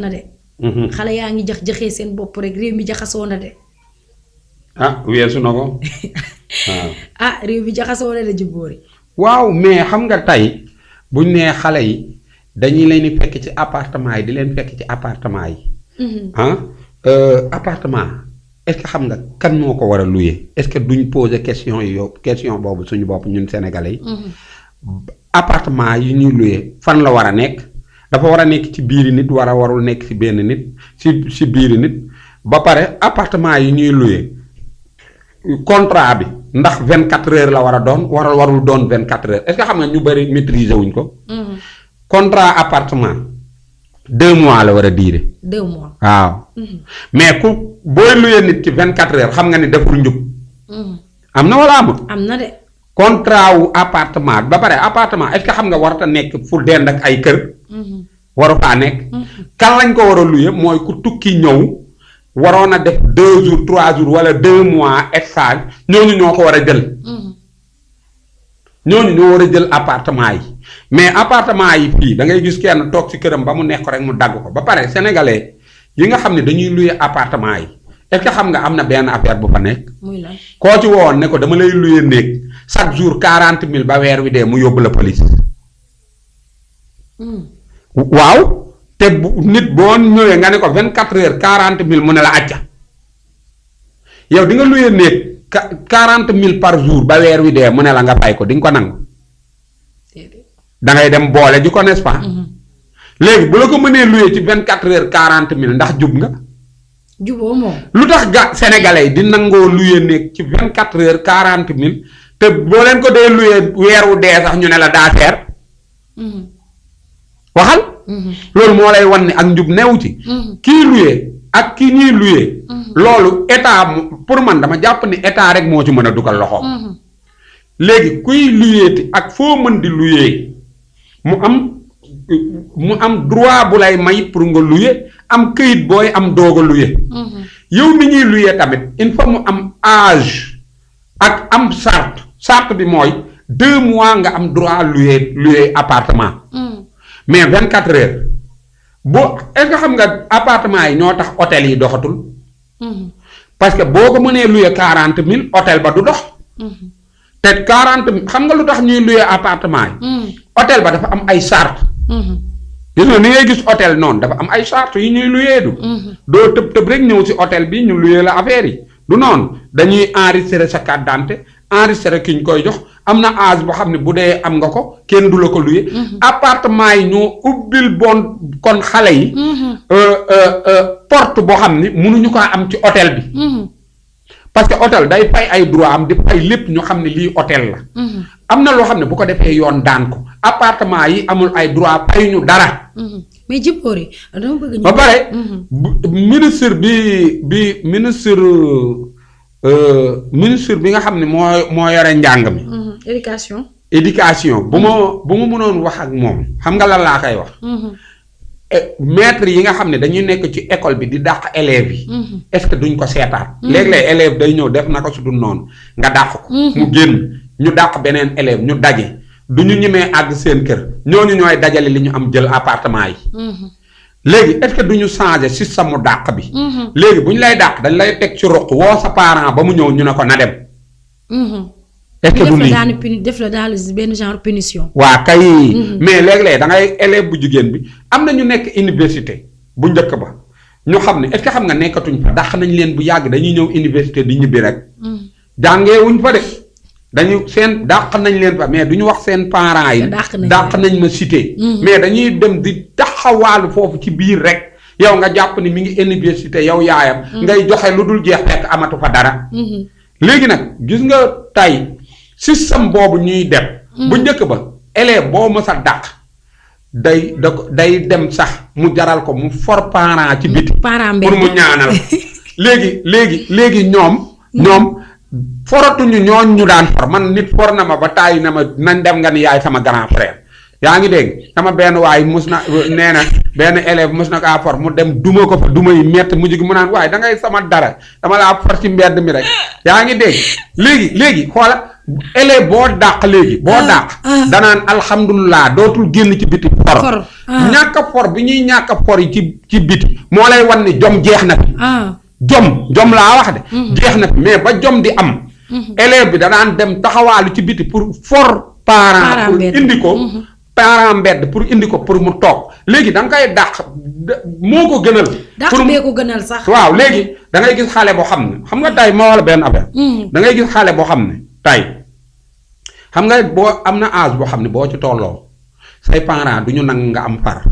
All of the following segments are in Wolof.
na de. xale yaa ngi jaxee seen bopp rek réew mi jaxasoo na de. weesu na ko waaw. réew mi jaxasoo na de Djibory. waaw mais xam nga tey buñ nee xale yi dañuy leen di fekk ci appartement yi di leen fekk ci appartement yi. appartement est-ce que xam nga kan moo ko war a louer est-ce que duñ poser question yi yow question boobu suñu bopp ñun sénégalais yi. appartement yi ñuy louer fan la war a nekk. dafa war a nekk ci biiri nit warul nekk ci benn nit ci biiri nit ba pare appartement yi ñuy louer contrat bi ndax 24 heures la war a doon warul doon 24 heures est-ce que xam nga ñu bari maîtriser wuñ ko. contrat appartement 2 mois la war a diire. 2 mois waaw. mais ku booy louer nit ci 24 heures xam nga ni deful njub. am na wala amul. am na de. contrat wu appartement ba pare appartement est-ce que xam nga warta nekk fu dend ak ay kër. waru faa nekk. kan lañ ko war a louer mooy ku tukki ñëw waroon a def 2 jours 3 jours wala 2 mois extra ñooñu ñoo ko war a jël. ñooñu ñoo war a jël appartement yi mais appartement yi fii da ngay gis kenn toog ci këram ba mu nekk rek mu dagg ko ba pare sénégalais yi nga xam ne dañuy louer appartement yi est-ce que xam nga am na benn affaire bu fa nekk. muy lan koo ci woon ne ko dama lay louer néeg chaque jour 40 000 ba weer wi dee mu yóbbu la police. waaw te nit boo ñëwee nga ne ko 24 heures 40 000 mu ne la acca yow di nga louer néeg 40 000 par jour ba weer wi dee mu ne la nga fay ko di nga ko nangu. da ngay dem boole ji ko n'est-ce pas. léegi bu la ko mënee louer ci 24 heures 40 000 ndax jub nga. juboo moom. lu tax sénégalais yi di nangoo louer néeg ci 24 heures 40 000 te boo leen ko dee louer weer wu dee sax ñu ne la daa seer. waxal. loolu moo lay wan ni ak njub newu ci. kii louer ak ki ñuy louer. loolu état pour man dama jàpp ni état rek moo ci mën a dugal loxo. léegi kuy louer ak foo mën di louer mu am droit bu lay may pour nga louer am këyit booy am doog a louer. yow mi ñuy louer tamit il faut mu am âge ak am charte bi mooy 2 mois nga am droit louer appartement. mais 24 heures est-ce que xam nga appartement yi ñoo tax hôtel yi doxatul. parce que boo ko mënee louer 40 000 hôtel ba du dox. te 40 000 xam nga lu tax ñuy louer appartement yi. hôtel ba dafa am ay charte. gis nga ni ngay gis hôtel noonu dafa am ay charte yi ñuy louer du. doo tëb rek ñëw ci hôtel bi ñu louer la affaire yi du noonu dañuy enregistrer sa carte d'identité enregistrer ki ñu koy jox. am na âge boo xam ne bu dee am nga ko kenn du la ko louer. appartement yi ñoo ubbil kon xale yi. porte boo xam ni mënuñu ko am ci hôtel bi. parce que hôtel day fay ay droit am di fay lépp ñu xam ne lii hôtel la. am na loo xam ne bu ko defee yoon daan ko appartement yi amul ay droit fay ñu dara. mais Djibory dama bëgg ñu. ba pare ministre bi nga xam ne moo yore njàng mi. éducation bu ma mënoon wax ak moom xam nga lan laa koy wax. maître yi nga xam ne dañuy nekk ci école bi di dàq élèves yi. est-ce que duñ ko seetaat. léeg-léeg élève day ñëw def na ko su dul noonu nga dàq ko. mu génn ñu dàq beneen élève ñu daje du ñu ñemee àgg seen kër ñooñu ñooy dajale li ñu am jël appartement yi. léegi est-ce que duñu changer système mu dàq bi. léegi bu ñu lay dàq dañ lay teg ci roq woo sa parent ba mu ñëw ñu ne ko na dem. est-ce que du lii def la daal benn genre punition. waa kay. mais léeg-léeg da ngay élève bu jigéen bi am na ñu nekk université bu njëkk ba ñu xam ne est-ce que xam nga nekkatuñ fa dàq nañ leen bu yàgg dañuy ñëw université di ñibbi rek. jàngee wuñ fa de dañu seen dàq nañ leen fa mais du ñu wax seen parents yi. dàq nañ ma cité. mais dañuy dem di taxawaalu foofu ci biir rek yow nga jàpp ni mi ngi université yow yaayam. ngay joxe lu dul jeex fekk amatu fa dara. léegi nag gis nga tey. système boobu ñuy def. bu njëkk ba élève boo mës a dàq day dem sax mu jaral ko mu for parent ci biti. pour mu ñaanal. léegi ñoom foratuñu ñooñ ñu daan for man nit for na ma ba tàyyi na ma nañ dem nga ni yaay sama grand frère. yaa ngi dégg sama benn waay mus na nee na benn élève mus na kaa for mu dem duma ko fa duma yi metti mujj gi mu naan waaye da ngay sama dara dama laa for ci mbedd mi rek yaa ngi dégg léegi xoola élève boo dàq léegi. boo dàq. danaan alhamdulilah dootul génn ci biti for. ñàkk a for bi ñuy ñàkk a for yi ci biti moo lay wan ni jom jeex na fi. jom laa wax de. jeex na fi mais ba jom di am. élève bi danaan dem taxawaalu ci biti pour for. parent pour indi ko. parent mbedd pour indi ko pour mu toog léegi da nga koy dàq moo ko gënal. dàq bee ko gënal sax. waaw léegi da ngay gis xale boo xam ne xam nga tey moo wala benn affaire. da ngay gis xale boo xam ne tey xam nga boo am na âge boo xam ne boo ci tolloo say parents du ñu nang nga am far.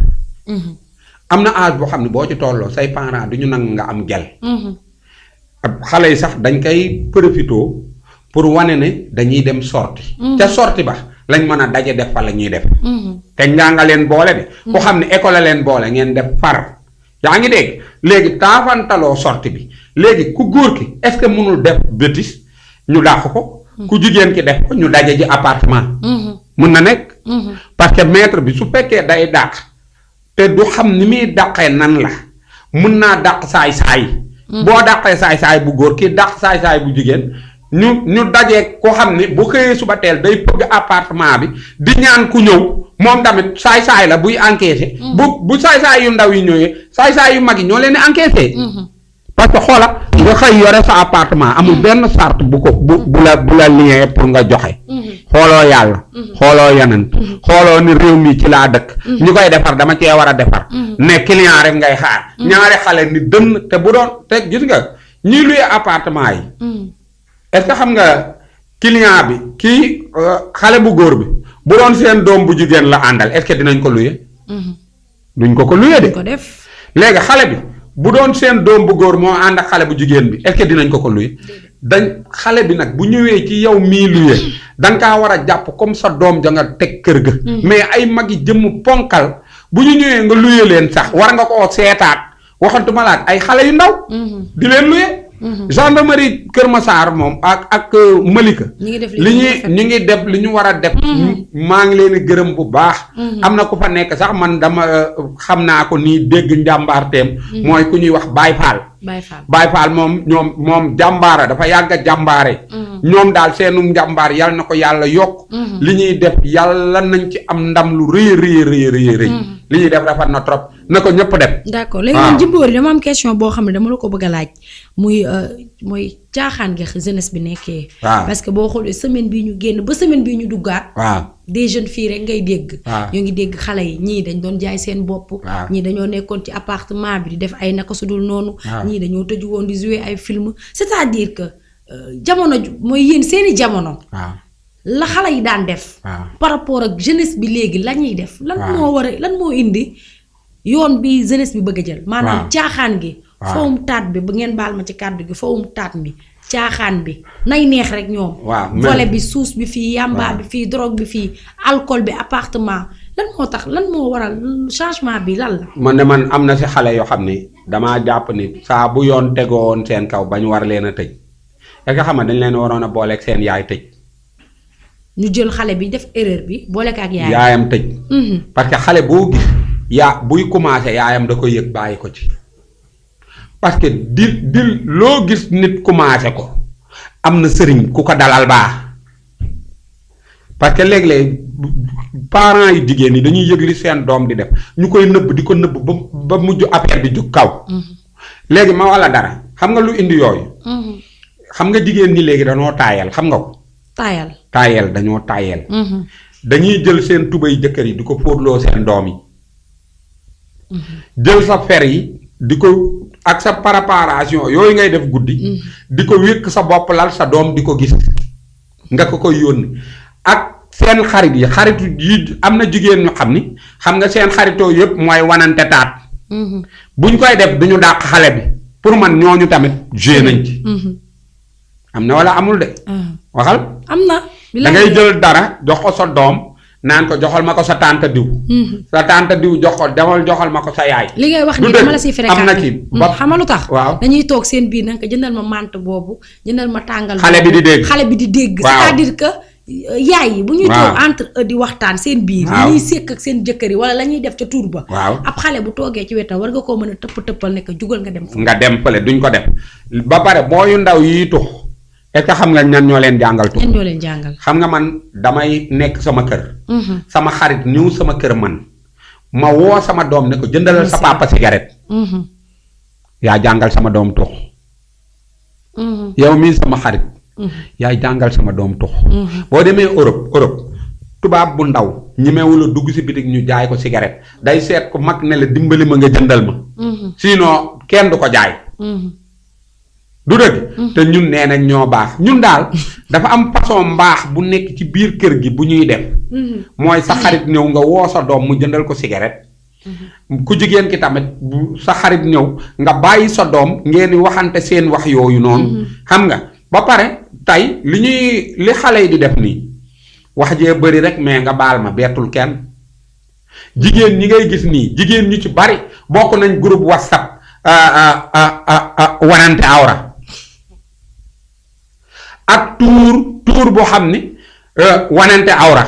am na âge boo xam ne boo ci tolloo say parents du ñu nang nga am gel. xale yi sax dañ koy profitoo pour wane ne dañuy dem sorti ca sorti ba lañ mën a daje def fa la ñuy def. te njàng leen boole de. ku xam ne école leen boole ngeen def far. yaa ngi dégg léegi taafantaloo sorti bi léegi ku góor ki est-ce que mënul def bêtise ñu dàq ko. ku jigéen ki def ko ñu daje ji appartement. mën na nekk. parce que maître bi su fekkee day dàq te du xam ni muy dàqee nan la mun naa dàq saay-saay. boo dàqee saay-saay bu góor kii dàq saay-saay bu jigéen. ñu dajee ko xam ne bu xëyee suba teel day pëgg appartement bi di ñaan ku ñëw moom tamit saay-saay la buy encaissé. bu saay-saay yu ndaw yi ñëwee saay-saay yu mag yi ñoo leen di encaissé. parce que xoola nga xëy yore sa appartement amul benn charte bu la lien pour nga joxe. xooloo yàlla. xooloo yeneen. xooloo ni réew mi ci laa dëkk. ñu koy defar dama cee war a defar. ne client rek ngay xaar. ñaari xale ni dënn te bu doon te gis nga ñiy luye appartement yi. est-ce que xam nga client bi kii xale bu góor bi bu doon seen doom bu jigéen la àndal est-ce que dinañ ko luye. duñ ko luye de. léegi xale bi bu doon seen doom bu góor moo ànd ak xale bu jigéen bi est-ce que dinañ ko luye. dañ xale bi nag bu ñëwee ci yow mii luye da nga kaa war a jàpp comme sa doom ja nga teg kër ga. mais ay mag yi jëmm ponkal bu ñu ñëwee nga luye leen sax war nga koo seetaat waxantuma laat ay xale yu ndaw. di leen luye. gendarmerie Kër Massar moom ak Malika. ñu ngi def li ñu war a def. maa ngi leen di gërëm bu baax. am na ku fa nekk sax man dama xam naa ko nii dégg njàmbaarteem. mooy ku ñuy wax Baye Fall moom jàmbaara dafa yàgg a jàmbaare. ñoom daal seenu njàmbaar yal na ko yàlla yokk. li ñuy def yàlla nañ ci am ndam lu rëy. li ñuy def rafet na trop na ko ñëpp def. d'accord léegi man Djimbori dama am question boo xam ne dama la ko bëgg a laaj mooy caaxaan gi jeunesse bi nekkee. parce que boo xoolee semaine bii ñu génn ba semaine bii ñu duggaat. des jeunes filles rek ngay dégg. ñoo ngi dégg xale yi ñii dañ doon jaay seen bopp. ñii dañoo nekkoon ci appartement bi di def ay naka su dul noonu. ñii dañoo tëju woon di jouer ay film c'est-à-dire que jamono mooy yéen seeni jamono. la xale yi daan def. par rapport ak jeunesse bi léegi la ñuy def. lan moo indi yoon bi jeunesse bi bëgg a jël. maanaam caaxaan gi. fawum taat bi bu ngeen baal ma ci kàddu gi fawum taat mi caaxaan bi nay neex rek ñoom. volet bi suus bi fii yamba bi fii drogue bi fii alcool bi appartement lan moo tax lan moo waral changement bi lan la. man am na si xale yoo xam ne damaa jàpp ni saa bu yoon tegoon seen kaw ba ñu war leen a tëj est-ce que xam nga dañ leen waroon a booleeg seen yaay tëj. ñu jël xale bi def erreur bi boole ko ak yaayam tëj. parce que xale boo gis buy commencé yaayam da koy yëg bàyyi ko ci. parce que di loo gis nit commencé ko am na sëriñ ku ko dalal baax parce que léeg-léeg parents yu jigéen ñi dañuy yëg li seen doom di def ñu koy nëbb di ko nëbb ba mujj affaire bi jug kaw. léegi ma walla dara xam nga lu indi yooyu. xam nga jigéen ñi léegi dañoo taayal xam nga ko. taayal dañoo taayal. dañuy jël seen tubay jëkkër yi di ko fóotloo seen doom yi. jël sa fer yi di ko ak sa préparation yooyu ngay def guddi. di ko wékk sa bopp lal sa doom di ko gis nga ko koy yónni ak seen xarit yi am na jigéen ñu xam ni xam nga seen xaritoo yëpp mooy wanante taat. buñ koy def duñu dàq xale bi pour man ñooñu tamit joué nañ ci. am na wala amul de. waxal. am na. da ngay jël dara jox ko sa doom naan ko joxal ma ko sa tante diw. sa tante diw joxal ma ko sa yaay. li ngay wax nii dama la siy fréquenté am na kii xam nga lu tax. waaw dañuy toog seen biir nag jëndal ma mante boobu jëndal ma tàngal. xale bi di dégg c'est-à-dire que yaay yi bu ñuy toog entre eux di waxtaan seen biir. li ñuy sekk ak seen jëkkër yi wala la ñuy def ca tuur ba. ab xale bu toogee ci wetam war nga koo mën a tëppal ne ko jugal nga dem. nga dem fële duñ ko def ba pare booyu ndaw yi tux est-ce que xam nga ñan ñoo leen jàngal tux. ñan ñoo leen jàngal. xam nga man damay nekk sama kër. sama xarit ñëw sama kër man ma woo sama doom ne ko jëndalal sa papa cigarette. yaa jàngal sama doom tux. yow mii sama xarit. yaay jàngal sama doom tux. boo demee Europe tubaab bu ndaw ñemewul a dugg si bitig ñu jaay ko cigarette day seet ko mag ne la dimbali ma nga jëndal ma. sinon kenn du ko jaay. du dëgg. te ñun nee nañ ñoo baax ñun daal dafa am façon mbaax bu nekk ci biir kër gi bu ñuy def. mooy sa xarit ñëw nga woo sa doom mu jëndal ko cigarette. ku jigéen ki tamit bu sa xarit ñëw nga bàyyi sa doom ngeen di waxante seen wax yooyu noonu. xam nga ba pare tey li xale yi di def nii wax jee bëri rek mais nga baal ma bettul kenn jigéen ñi ngay gis nii jigéen ñu ci bari bokk nañ groupe WhatsApp wanante awra ak tuur boo xam ni wanante awra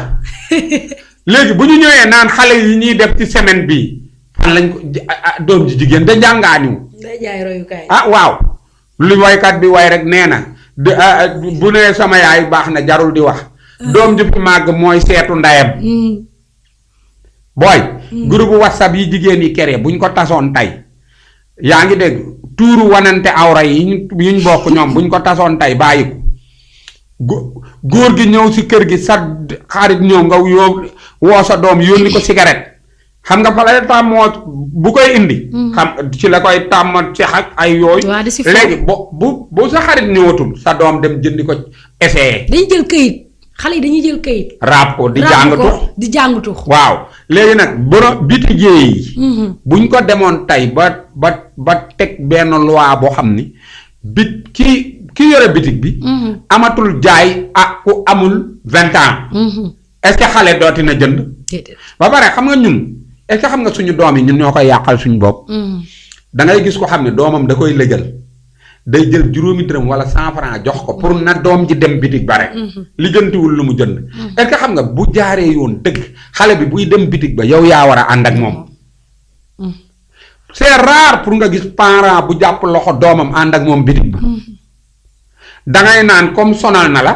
léegi bu ñu ñëwee naan xale yi ñuy def ci semaine bii fan lañ ko doom ji jigéen da njàngaaniw day jaay royukaay. waaw lu waykat bi way rek nee na bu nee sama yaay baax na jarul di wax doom ji fi màgg mooy seetu ndayam booy groupe WhatsApp yi jigéen yi kere buñ ko tasoon tey yaa ngi dégg tuuru wanante awra yi yuñ bokk ñoom buñ ko tasoon tey bàyyi ko góor gi ñëw si kër gi sa xarit ñëw nga woo sa doom yónni ko cigarette xam nga fa lay tàmmoo bu koy indi. xam ci la koy tàmm ci ak ay yooyu. léegi bu sa xarit ñëwatul sa doom dem jëndi ko essayé. dañuy jël këyit xale yi dañuy jël këyit. raab ko di jàngatu. waaw léegi nag borom bitigee yi. buñ ko demoon tey ba teg benn loi boo xam ni ki yore bitig bi. amatul jaay ku amul 20 ans. est-ce que xale dooti na jënd. ba pare xam nga ñun est-ce que xam nga suñu doom yi ñun ñoo koy yàqal suñu bopp. da ngay gis ko xam ne doomam da koy lëjal day jël juróomi dërëm wala 100 francs jox ko pour na doom ji dem bitig ba rek. lijjantiwul lu mu jënd. est-ce que xam nga bu jaaree yoon dëgg xale bi buy dem bitig ba yow yaa war a ànd ak moom. c'est rare pour nga gis parent bu jàpp loxo doomam ànd ak moom bitig ba. dangay naan comme sonal na la.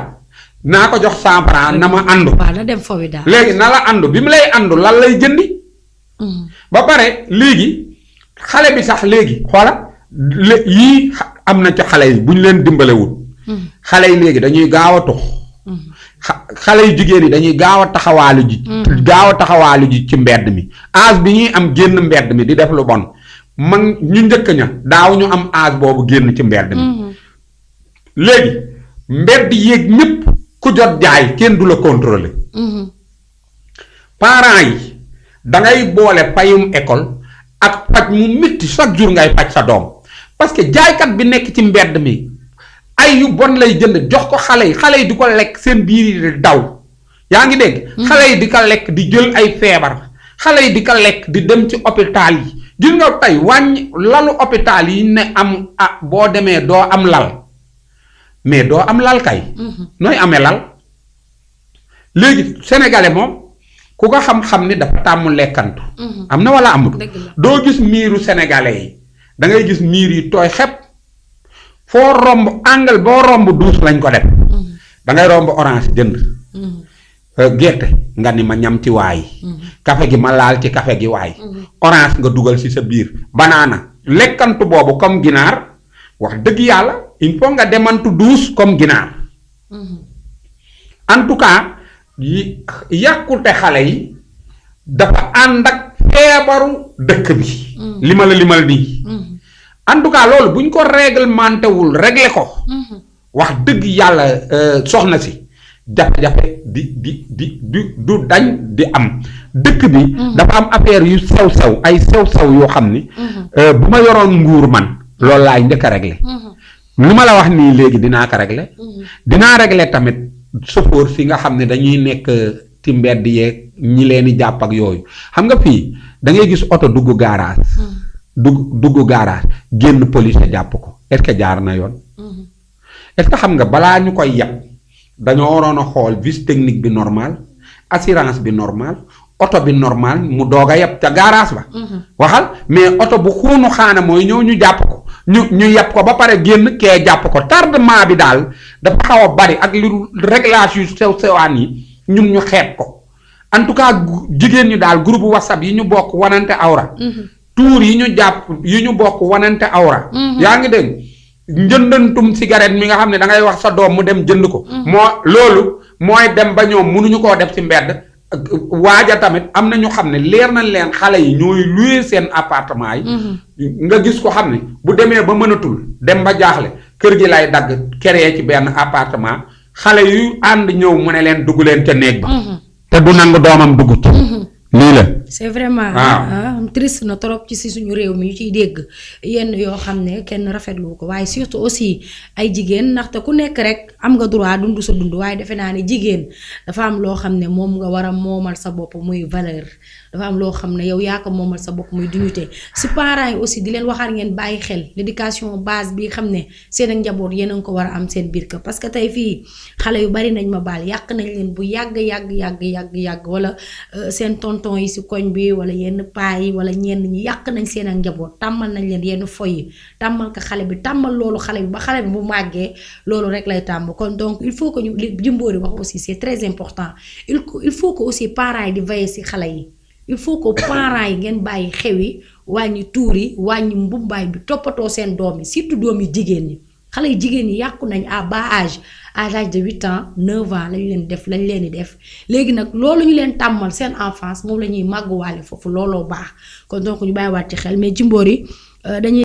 naa ko jox 100 francs na ma àndu. waaw na dem foofu daal. léegi na la àndu bi mu lay àndu lan lay jëndi. ba pare léegi xale bi sax léegi xoola yii am na ci xale yi bu ñu leen dimbalewul. xale yi léegi dañuy gaaw a tux. xale yu jigéen yi dañuy gaaw a taxawaalu ji. ci mbedd mi âge bi ñuy am génn mbedd mi di def lu bon man ñu njëkk ña daaw ñu am âge boobu génn ci mbedd mi. léegi mbedd yéeg ñëpp. ku jot jaay kenn du la contrôler. parents yi dangay boole payum école ak paj mu métti chaque jour ngay paj sa doom parce que jaaykat bi nekk ci mbedd mi ay yu bon lay jënd jox ko xale yi di ko lekk seen biir yi di daw yaa ngi dégg. xale yi di ko lekk di jël ay feebar xale yi di ko lekk di dem ci hôpital yi gis nga tey wàññi lalu hôpital yi ne am boo demee doo am lal. mais doo am lal kay. nooy amee lal léegi sénégalais moom ku ko xam-xam ni dafa tàmm lekkantu. am na wala amul. doo gis miiru sénégalais yi da ngay gis miir yi tooy xepp foo romb angle boo romb duus lañ ko def. da ngay romb orange jënd. gerte nga ni ma ñam ci waay. café gi ma laal ci café gi waay. orange nga dugal ci sa biir banaana lekkantu boobu comme ginaar wax dëgg yàlla. il faut nga demantu douce comme ginaar. en tout cas yàqute xale yi dafa ànd ak feebaru dëkk bi. limal nii. en tout cas loolu buñ ko réglementé wul réglé ko. wax dëgg yàlla soxna si jafe-jafe du dañ di am dëkk bi. dafa am affaire yu sew ay sew yoo xam ni. bu ma yoroon nguur man loolu laay njëkk a réglé. lu ma la wax nii léegi dinaa ko régler. dinaa régler tamit chauffeur si nga xam ne dañuy nekk ci mbedd yeeg ñi leen di jàpp ak yooyu xam nga fii da ngay gis oto dugg garage. dugg garage génn police jàpp ko est-ce que jaar na yoon. est-ce que xam nga balaa ñu koy yeb dañoo waroon a xool vice technique bi normal assurance bi normal oto bi normal mu doog a yeb ca garage ba. waxal mais oto bu xuunu xaana mooy ñëw ñu jàpp ko ñu yàpp ko ba pare génn kee jàpp ko tardement bi daal dafa xaw a bari ak lu réglage yu sewaan yi ñun ñu xeeb ko en tout cas jigéen ñi daal groupe WhatsApp yi ñu bokk wanante awra. tuur yi ñu jàpp yi ñu bokk wanante awra. yaa ngi dégg njëndantum cigarette mi nga xam ne da ngay wax sa doom mu dem jënd ko. loolu mooy dem ba ñoom mënuñu koo def ci mbedd. waaja tamit am na ñu xam ne leer nañ leen xale yi ñooy louer seen appartement yi. nga gis ko xam ne bu demee ba mënatul dem ba jaaxle kër gi lay dagg créer ci benn appartement xale yu ànd ñëw mu ne leen dugg leen ca néeg ba. te du nangu doomam dugg ci. lii la. c'est vraiment triste na trop ci si suñu réew mi ñu ciy dégg yenn yoo xam ne kenn rafetlu ko waaye surtout aussi ay jigéen ndaxte ku nekk rek am nga droit dund sa dund waaye defe naa ne jigéen dafa am loo xam ne moom nga war a moomal sa bopp muy valeur dafa am loo xam ne yow yaa ko moomal sa bopp muy dignité si parents yi aussi di leen waxaat ngeen bàyyi xel l'éducation base bi xam ne seen ak njaboot yéen a ngi ko war a am seen biir kër parce que tey fii xale yu bari nañ ma baal yàq nañ leen bu yàgg wala seen tonton yi si koñ bi wala yenn paa yi wala ñenn ñi yàq nañ seen ak njaboot tàmmal nañ leen yenn foy yi tàmmal ko xale bi tàmmal loolu xale bi ba xale bi bu màggee loolu rek lay tàmm kon donc il faut que ñu li Jimbori wax aussi c'est très important il faut que aussi parents yi di veiller si xale yi il faut que parents yi ngeen bàyyi xew yi wàññi tuur yi wàññi mbumbaay bi toppatoo seen doom yi surtout doom yi jigéen ñi xale yi jigéen ñi yàqu nañ à bas âge à l'âge de 8 ans 9 ans lañ leen di def léegi nag loolu ñu leen tàmmal seen enfance moom la ñuy màgguwaale foofu looloo baax kon donc ñu bàyyiwaat ci xel mais Jimbori dañuy